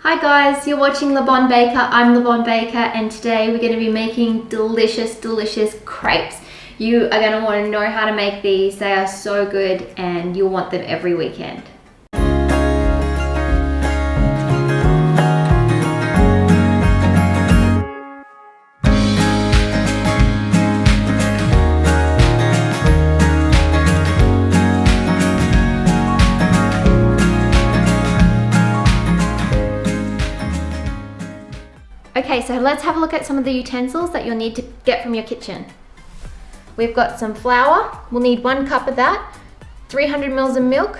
Hi guys, you're watching Le Bon Baker. I'm Le Bon Baker and today we're going to be making delicious crepes. You are going to want to know how to make these. They are so good and you'll want them every weekend. Okay, so let's have a look at some of the utensils that you'll need to get from your kitchen. We've got some flour, we'll need 1 cup of that, 300 mils of milk,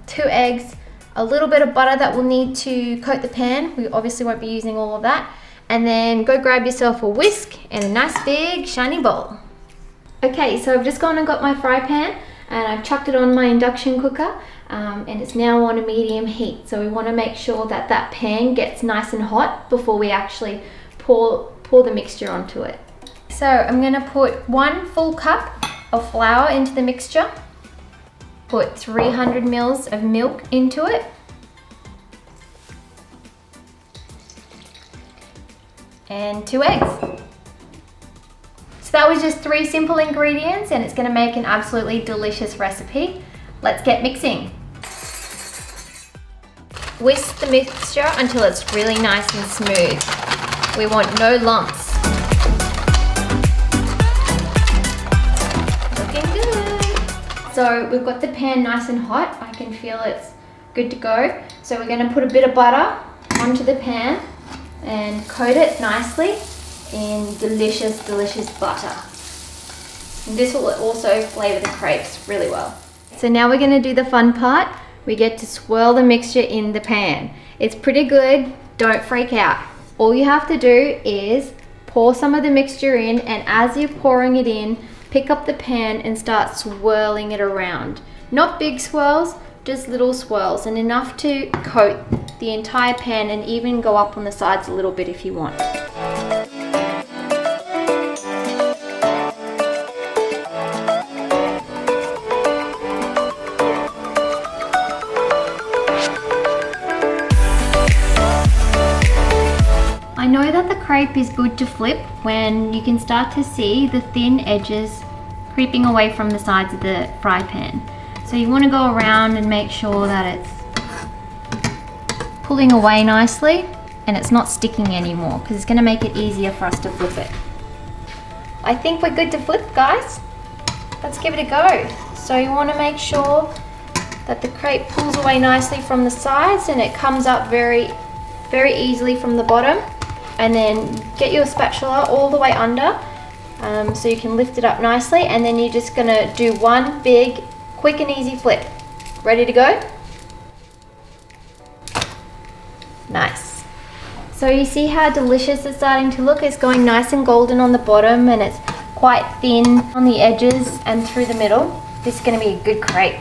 2 eggs, a little bit of butter that we'll need to coat the pan. We obviously won't be using all of that. And then go grab yourself a whisk and a nice big shiny bowl. Okay, so I've just gone and got my fry pan and I've chucked it on my induction cooker. And it's now on a medium heat, so we want to make sure that that pan gets nice and hot before we actually pour the mixture onto it. So I'm going to put 1 full cup of flour into the mixture, put 300 mils of milk into it, and 2 eggs. So that was just 3 simple ingredients and it's going to make an absolutely delicious recipe. Let's get mixing. Whisk the mixture until it's really nice and smooth. We want no lumps. Looking good. So we've got the pan nice and hot. I can feel it's good to go. So we're going to put a bit of butter onto the pan and coat it nicely in delicious butter. And this will also flavor the crepes really well. So now we're going to do the fun part. We get to swirl the mixture in the pan. It's pretty good, don't freak out. All you have to do is pour some of the mixture in, and as you're pouring it in, pick up the pan and start swirling it around. Not big swirls, just little swirls, and enough to coat the entire pan and even go up on the sides a little bit if you want. I know that the crepe is good to flip when you can start to see the thin edges creeping away from the sides of the fry pan. So you want to go around and make sure that it's pulling away nicely and it's not sticking anymore, because it's going to make it easier for us to flip it. I think we're good to flip, guys. Let's give it a go. So you want to make sure that the crepe pulls away nicely from the sides and it comes up very easily from the bottom. And then get your spatula all the way under so you can lift it up nicely, and then you're just going to do one big quick and easy flip. Ready to go? Nice. So you see how delicious it's starting to look? It's going nice and golden on the bottom and it's quite thin on the edges and through the middle. This is going to be a good crepe.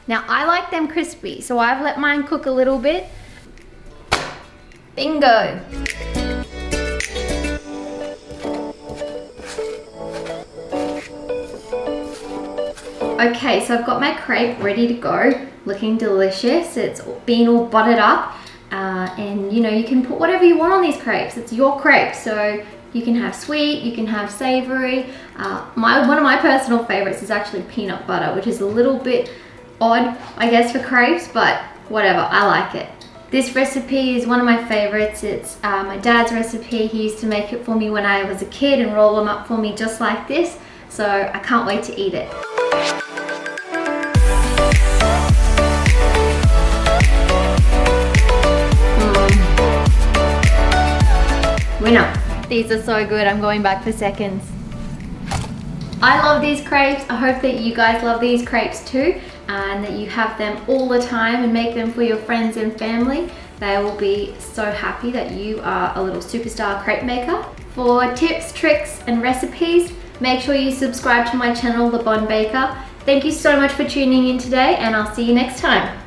Now I like them crispy, so I've let mine cook a little bit. Bingo! Okay, so I've got my crepe ready to go, looking delicious. It's been all buttered up, and you know, you can put whatever you want on these crepes. It's your crepe, so you can have sweet, you can have savory. One of my personal favorites is actually peanut butter, which is a little bit odd, I guess, for crepes, but whatever, I like it. This recipe is one of my favorites. It's my dad's recipe. He used to make it for me when I was a kid and roll them up for me just like this, so I can't wait to eat it. Winner. These are so good. I'm going back for seconds. I love these crepes. I hope that you guys love these crepes too, and that you have them all the time and make them for your friends and family. They will be so happy that you are a little superstar crepe maker. For tips, tricks and recipes, make sure you subscribe to my channel, Le Bon Baker. Thank you so much for tuning in today, and I'll see you next time.